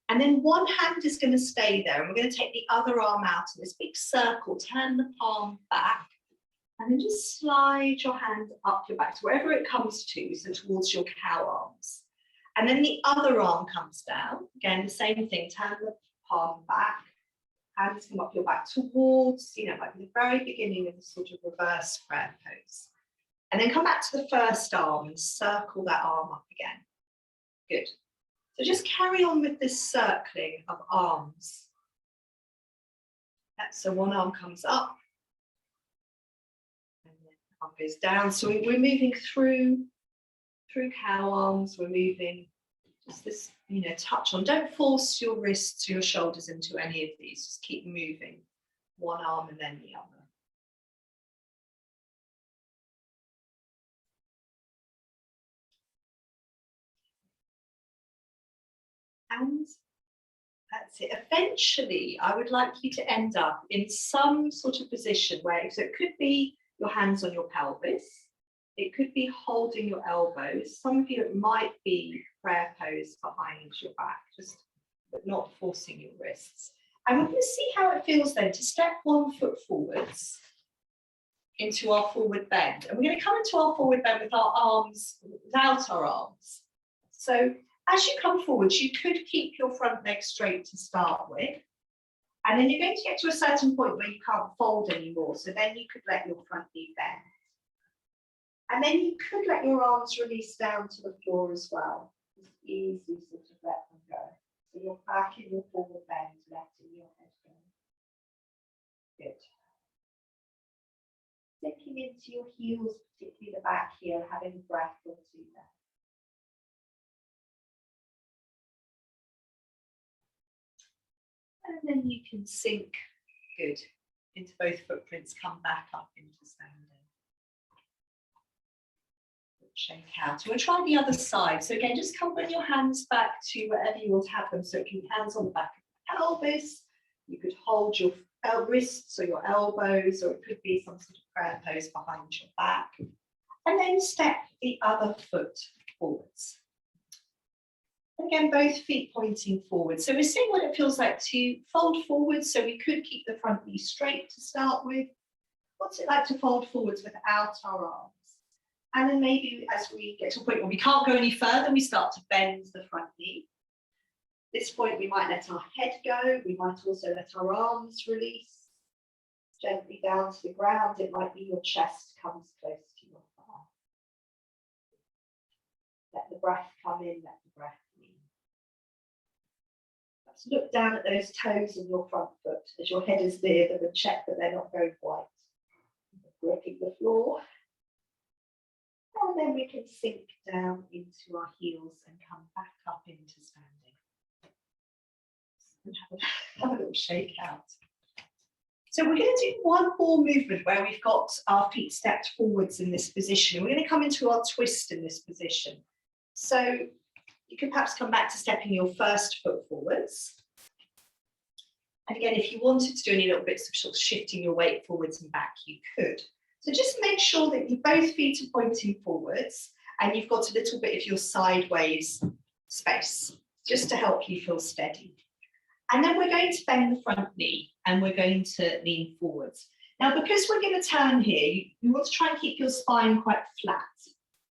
And then one hand is going to stay there. And we're going to take the other arm out in this big circle, turn the palm back. And then just slide your hand up your back, so wherever it comes to, so towards your cow arms. And then the other arm comes down. Again, the same thing, turn the palm back, hands come up your back towards, like the very beginning of the sort of reverse prayer pose. And then come back to the first arm and circle that arm up again. Good. So just carry on with this circling of arms. So one arm comes up, and then the arm goes down. So we're moving through cow arms, we're moving just this, touch on. Don't force your wrists or your shoulders into any of these. Just keep moving one arm and then the other. And that's it. Eventually, I would like you to end up in some sort of position where, so it could be your hands on your pelvis, it could be holding your elbows. Some of you, it might be prayer pose behind your back, but not forcing your wrists. And we're going to see how it feels then to step 1 foot forwards into our forward bend. And we're going to come into our forward bend with our arms, without our arms. So as you come forwards, you could keep your front leg straight to start with. And then you're going to get to a certain point where you can't fold anymore. So then you could let your front knee bend. And then you could let your arms release down to the floor as well. Just easily sort of let them go. So you're back in your forward bend, letting your head go. Good. Sinking into your heels, particularly the back here, having a breath or two there. And then you can sink, good, into both footprints, come back up into standing. Shake out. We'll try the other side. So again, just come with your hands back to wherever you want to have them. So it can be hands on the back of the pelvis. You could hold your wrists or your elbows, or it could be some sort of prayer pose behind your back. And then step the other foot forwards. Again, both feet pointing forward. So we're seeing what it feels like to fold forward. So we could keep the front knee straight to start with. What's it like to fold forwards without our arms? And then maybe as we get to a point where we can't go any further, we start to bend the front knee. At this point, we might let our head go. We might also let our arms release gently down to the ground. It might be your chest comes close to your heart. Let the breath come in, let the breath leave. Let's look down at those toes in your front foot as your head is near them and check that they're not going white. Gripping the floor. And then we can sink down into our heels and come back up into standing. And have a little shake out. So we're going to do one more movement where we've got our feet stepped forwards in this position. We're going to come into our twist in this position. So you can perhaps come back to stepping your first foot forwards. And again, if you wanted to do any little bits of sort of shifting your weight forwards and back, you could. So just make sure that you both feet are pointing forwards and you've got a little bit of your sideways space, just to help you feel steady. And then we're going to bend the front knee and we're going to lean forwards. Now, because we're going to turn here, you want to try and keep your spine quite flat.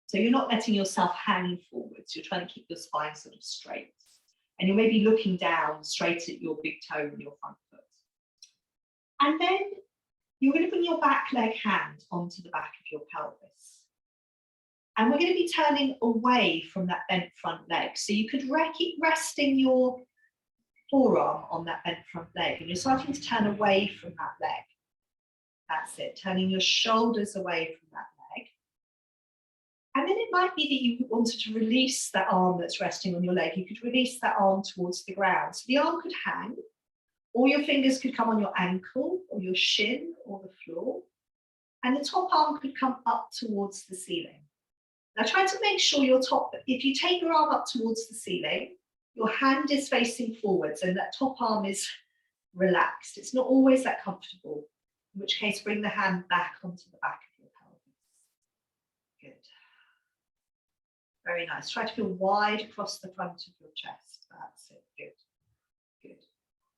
So you're not letting yourself hang forwards. You're trying to keep your spine sort of straight. And you're maybe looking down straight at your big toe and your front foot. And then you're going to bring your back leg hand onto the back of your pelvis. And we're going to be turning away from that bent front leg. So you could keep resting your forearm on that bent front leg. And you're starting to turn away from that leg. That's it, turning your shoulders away from that leg. And then it might be that you wanted to release that arm that's resting on your leg. You could release that arm towards the ground. So the arm could hang. Or your fingers could come on your ankle or your shin or the floor. And the top arm could come up towards the ceiling. Now try to make sure your top, if you take your arm up towards the ceiling, your hand is facing forwards and that top arm is relaxed. It's not always that comfortable, in which case bring the hand back onto the back of your pelvis. Good. Very nice. Try to feel wide across the front of your chest. That's it. Good. Good.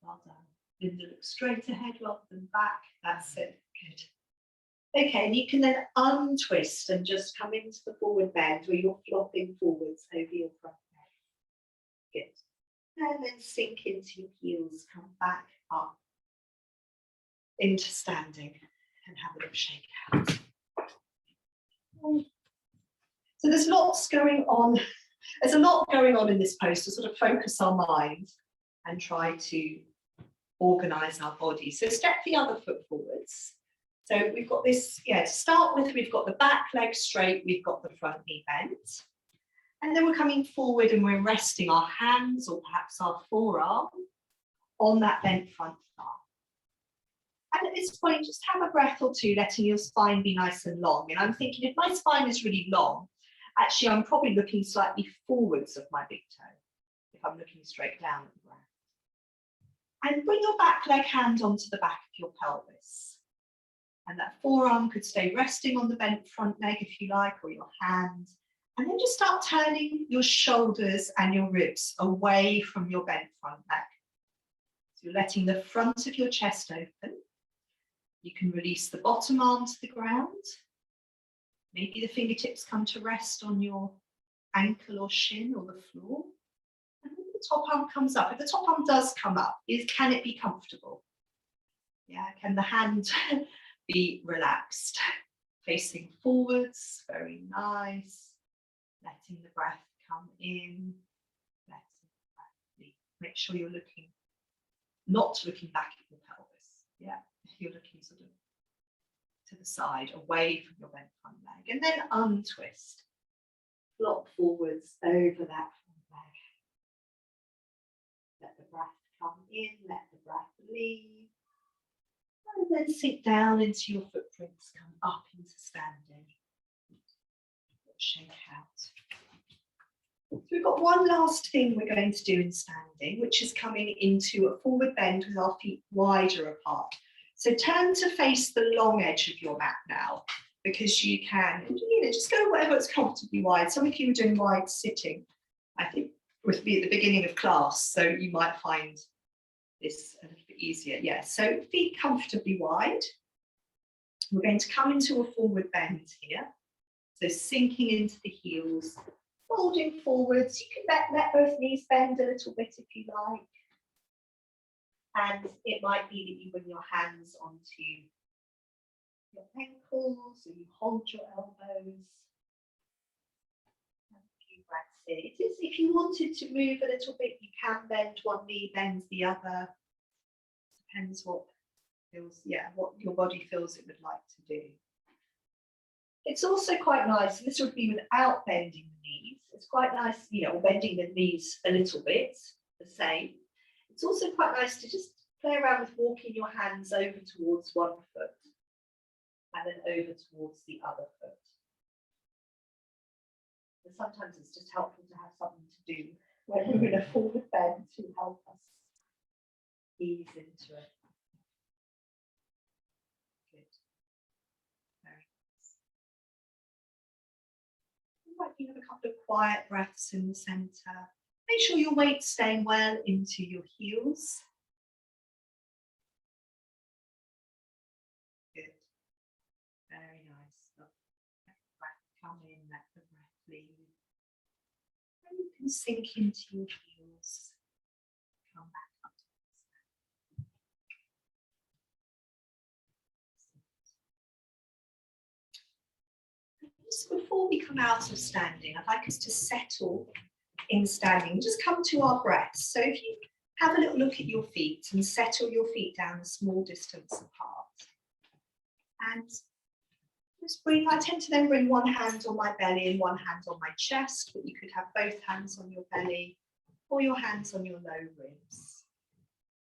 Well done. Linda, look straight ahead rather than back. That's it. Good. Okay, and you can then untwist and just come into the forward bend where you're flopping forwards over your front leg. Good. And then sink into your heels, come back up into standing and have a little shake out. So there's lots going on. There's a lot going on in this pose to sort of focus our mind and try to organize our body. So step the other foot forwards. So we've got this, to start with, we've got the back leg straight, we've got the front knee bent. And then we're coming forward and we're resting our hands or perhaps our forearm on that bent front thigh. And at this point, just have a breath or two, letting your spine be nice and long. And I'm thinking if my spine is really long, actually I'm probably looking slightly forwards of my big toe, if I'm looking straight down at the ground. And bring your back leg hand onto the back of your pelvis. And that forearm could stay resting on the bent front leg if you like, or your hand. And then just start turning your shoulders and your ribs away from your bent front leg. So you're letting the front of your chest open. You can release the bottom arm to the ground. Maybe the fingertips come to rest on your ankle or shin or the floor. And then the top arm comes up. If the top arm does come up, can it be comfortable? Yeah, can the hand be relaxed? Facing forwards, very nice. Letting the breath come in, letting the breath leave. Make sure you're not looking back at your pelvis. Yeah, you're looking sort of to the side, away from your bent front leg. And then untwist. Flop forwards over that front leg. Let the breath come in, let the breath leave. And then sit down into your footprints, come up into standing. Shake out. So we've got one last thing we're going to do in standing, which is coming into a forward bend with our feet wider apart. So turn to face the long edge of your mat now, because you can, just go wherever it's comfortably wide. Some of you are doing wide sitting, I think, with me at the beginning of class, so you might find this a little bit easier. Yeah, so feet comfortably wide. We're going to come into a forward bend here. So sinking into the heels, folding forwards. You can let both knees bend a little bit if you like. And it might be that you bring your hands onto your ankles, or you hold your elbows. And a few breaths in. It is, if you wanted to move a little bit, you can bend one knee, bend the other. Depends what your body feels it would like to do. It's also quite nice, this would be without bending the knees. It's quite nice, or bending the knees a little bit, the same. It's also quite nice to just play around with walking your hands over towards one foot and then over towards the other foot. And sometimes it's just helpful to have something to do when we're in a forward bend to help us ease into it. You have a couple of quiet breaths in the center. Make sure your weight's staying well into your heels. Good. Very nice. Let the breath come in, let the breath leave. And you can sink into your heels. Come back up to the Just before we come out of standing, I'd like us to settle in standing. Just come to our breaths. So if you have a little look at your feet and settle your feet down a small distance apart. And just I tend to then bring one hand on my belly and one hand on my chest, but you could have both hands on your belly or your hands on your low ribs.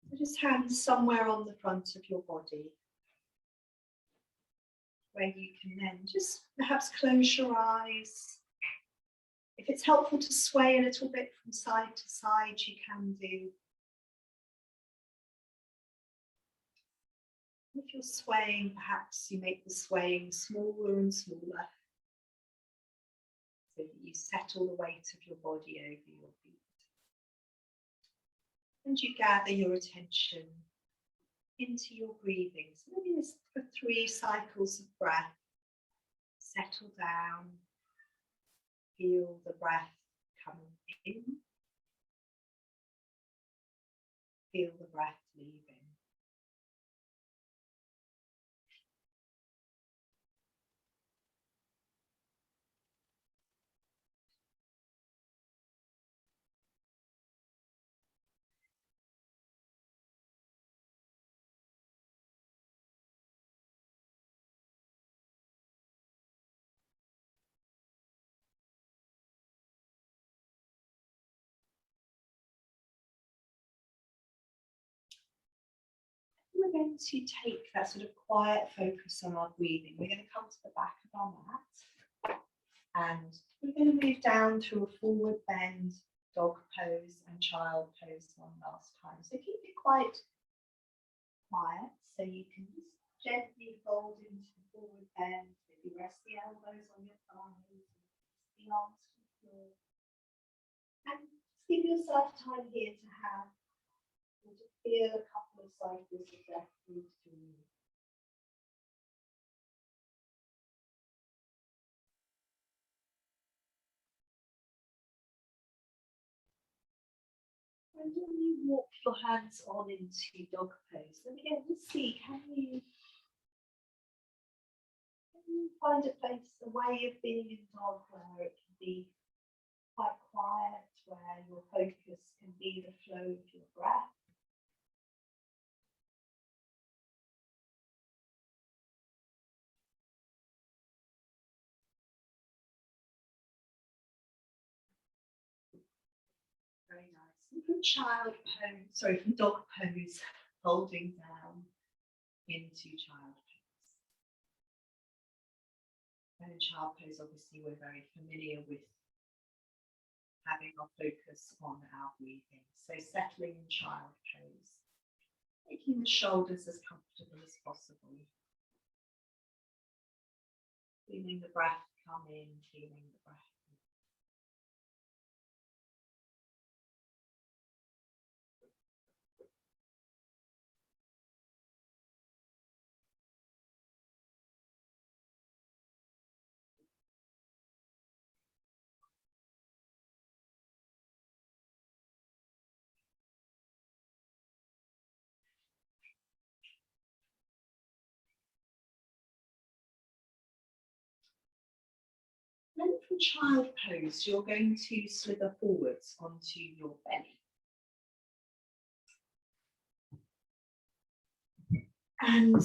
So just hands somewhere on the front of your body, where you can then just perhaps close your eyes. If it's helpful to sway a little bit from side to side, you can do. If you're swaying, perhaps you make the swaying smaller and smaller, so that you settle the weight of your body over your feet. And you gather your attention into your breathing. So maybe just for 3 cycles of breath, settle down, feel the breath coming in, feel the breath leaving. We're going to take that sort of quiet focus on our breathing. We're going to come to the back of our mat and we're going to move down to a forward bend, dog pose and child pose one last time. So keep it quite quiet, so you can just gently fold into the forward bend. Maybe rest the elbows on your thighs, the arms to the floor. And give yourself time here to have and to feel a couple of cycles of breath through you. And when you walk your hands on into dog pose, then again, just see, can you find a place, a way of being in dog where it can be quite quiet, where your focus can be the flow of your breath. Very nice. And from child pose, from dog pose, holding down into child pose. And in child pose, obviously, we're very familiar with having our focus on our breathing. So settling in child pose, making the shoulders as comfortable as possible. Feeling the breath come in, feeling the breath in. Then from child pose, you're going to slither forwards onto your belly. And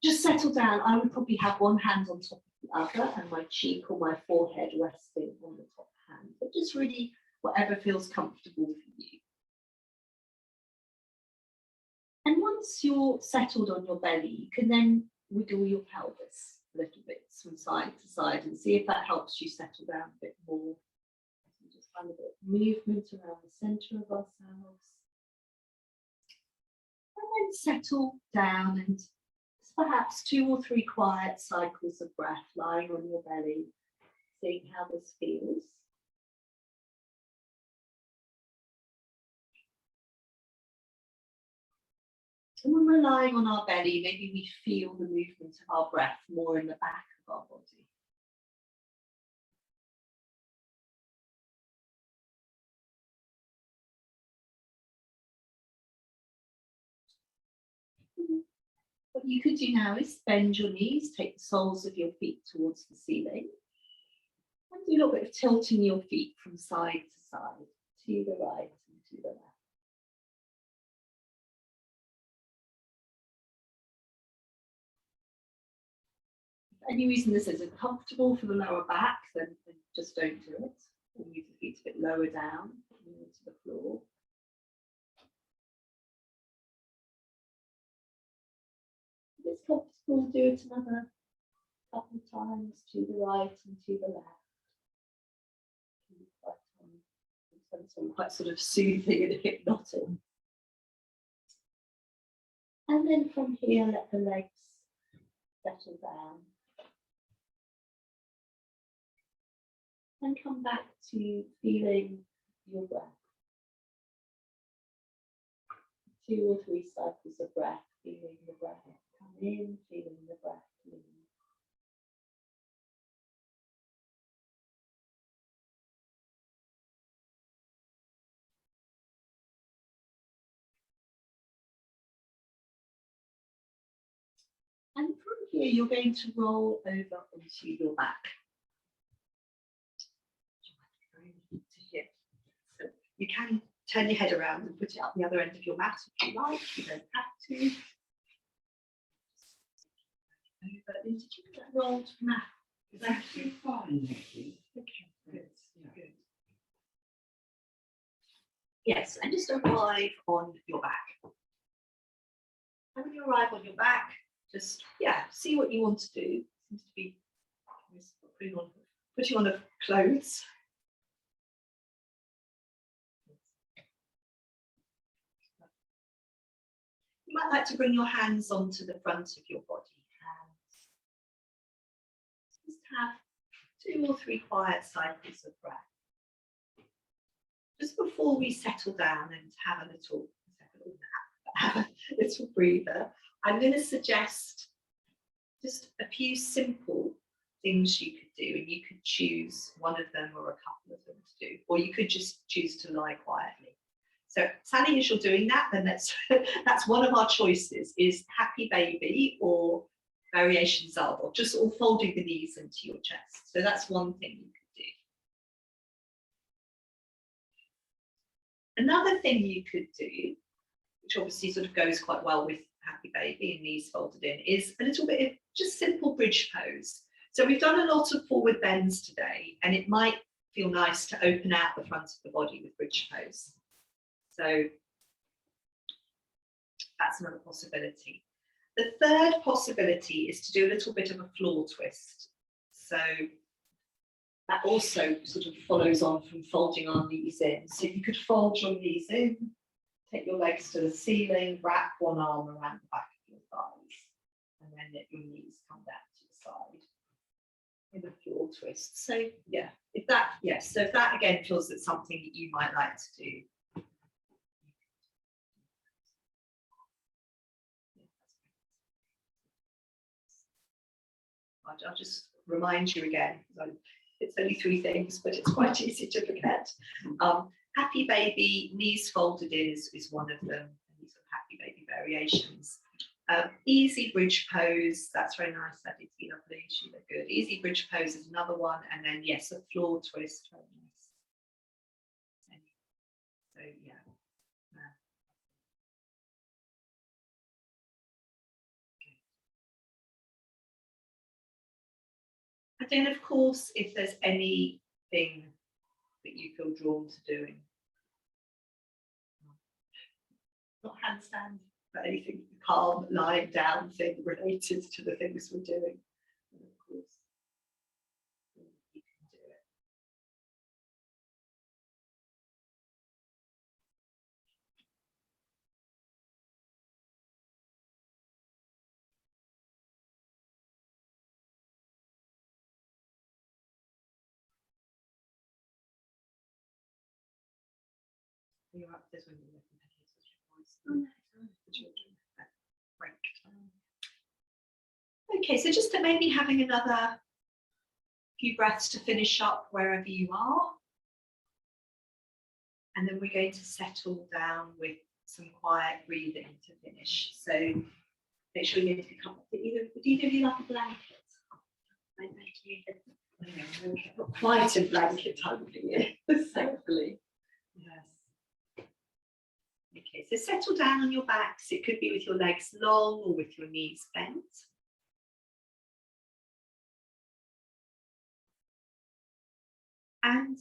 just settle down. I would probably have one hand on top of the other and my cheek or my forehead resting on the top hand. But just really whatever feels comfortable for you. And once you're settled on your belly, you can then wiggle your pelvis a little bit from side to side and see if that helps you settle down a bit more. Just find a bit of movement around the centre of ourselves. And then settle down and perhaps 2 or 3 quiet cycles of breath lying on your belly, seeing how this feels. And when we're lying on our belly, maybe we feel the movement of our breath more in the back of our body. What you could do now is bend your knees, take the soles of your feet towards the ceiling, and do a little bit of tilting your feet from side to side, to the right and to the left. If for any reason this isn't comfortable for the lower back, then just don't do it. Or move the feet a bit lower down, to the floor. If it's comfortable, do it another couple of times to the right and to the left. Quite sort of soothing and hypnotic. And then from here, let the legs settle down. And come back to feeling your breath. 2 or 3 cycles of breath, feeling the breath come in, feeling the breath leave. And from here, you're going to roll over onto your back. So you can turn your head around and put it up the other end of your mat if you like. You don't have to. Over into that rolled mat. It's actually fine, Nikki. Okay, good. Yeah. Good. Yes, and just arrive on your back. And when you arrive on your back, just, see what you want to do. Seems to be putting on a clothes. You might like to bring your hands onto the front of your body. Just have 2 or 3 quiet cycles of breath. Just before we settle down and have a little breather, I'm going to suggest just a few simple things you could do, and you could choose one of them or a couple of them to do, or you could just choose to lie quietly. So Sally, as you're doing that, then that's one of our choices, is happy baby or variations of, or just all folding the knees into your chest. So that's one thing you could do. Another thing you could do, which obviously sort of goes quite well with happy baby and knees folded in, is a little bit of just simple bridge pose. So we've done a lot of forward bends today, and it might feel nice to open out the front of the body with bridge pose. So that's another possibility. The third possibility is to do a little bit of a floor twist. So that also sort of follows on from folding our knees in. So you could fold your knees in, take your legs to the ceiling, wrap one arm around the back of your thighs, and then let your knees come down to the side with a floor twist. So yeah, if that, yes, so if that again feels that's something that you might like to do. I'll just remind you again, because it's only 3 things, but it's quite easy to forget. Happy baby, knees folded in is one of them. These are happy baby variations. Easy bridge pose, that's very nice. That is lovely. She looked good. Easy bridge pose is another one, and then yes, a floor twist. Very nice. So yeah. And then, of course, if there's anything that you feel drawn to doing, not handstand, but anything calm, lying down thing related to the things we're doing, and of course, you can do it. You're up this when you're looking at the children. Break time. Okay, so just to maybe having another few breaths to finish up wherever you are. And then we're going to settle down with some quiet breathing to finish. So make sure you're going to be comfortable. Would either of you like a blanket? Not quite a blanket time for you, thankfully. Yes. Okay, so settle down on your backs. It could be with your legs long or with your knees bent. And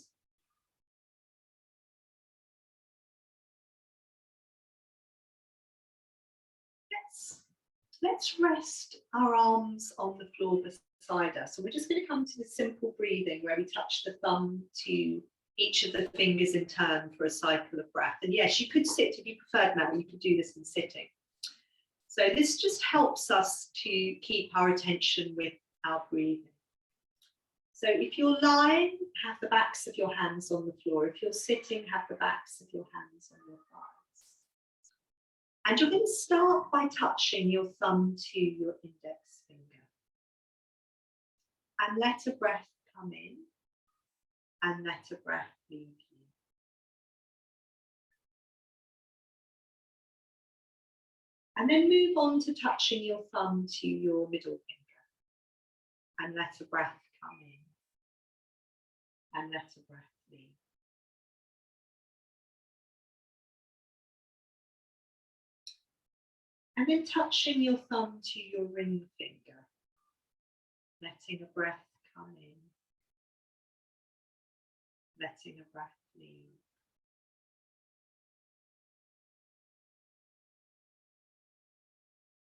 let's rest our arms on the floor beside us. So we're just going to come to the simple breathing where we touch the thumb to each of the fingers in turn for a cycle of breath. And yes, you could sit if you preferred, now you could do this in sitting. So this just helps us to keep our attention with our breathing. So if you're lying, have the backs of your hands on the floor. If you're sitting, have the backs of your hands on your thighs. And you're going to start by touching your thumb to your index finger. And let a breath come in and let a breath leave you. And then move on to touching your thumb to your middle finger. And let a breath come in and let a breath leave. And then touching your thumb to your ring finger, letting a breath come in, letting a breath leave.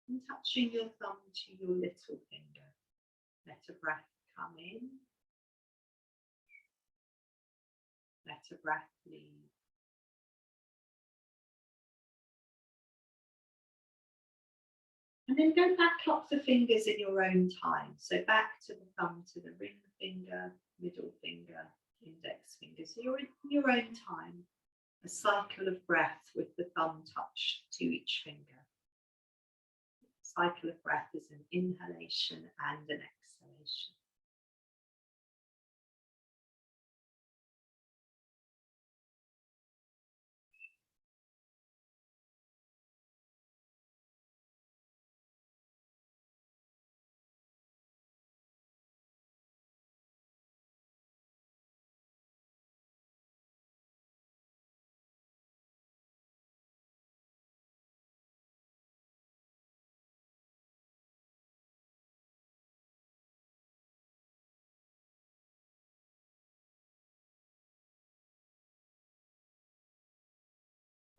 And touching your thumb to your little finger, let a breath come in, let a breath leave. And then go back up the fingers in your own time. So back to the thumb to the ring finger, middle finger, index finger. So you're in your own time, a cycle of breath with the thumb touched to each finger. Cycle of breath is an inhalation and an exhalation.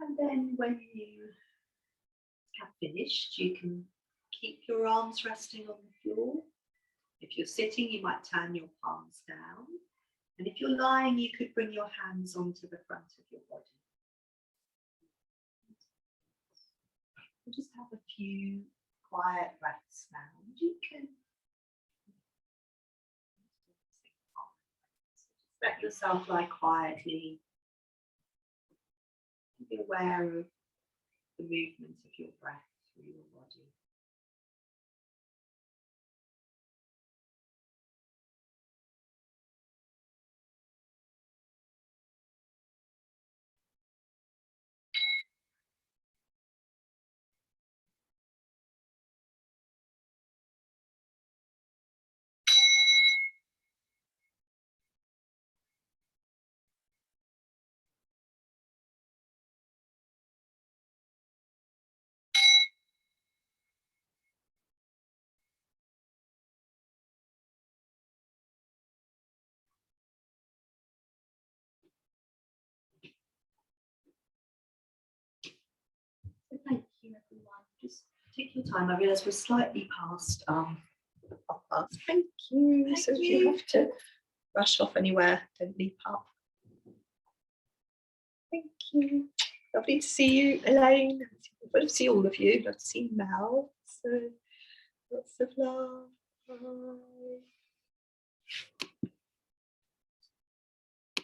And then when you have finished, you can keep your arms resting on the floor. If you're sitting, you might turn your palms down. And if you're lying, you could bring your hands onto the front of your body. We'll just have a few quiet breaths now. And you can let yourself lie quietly. Be aware of the movement of your breath through your body. So thank you, everyone. Just take your time. I realise we're slightly past Thank you. Thank So if you. you have to rush off anywhere, don't leap up. Thank you. Lovely to see you, Elaine. I'd love to see all of you. Love to see Mel. So lots of love. Bye.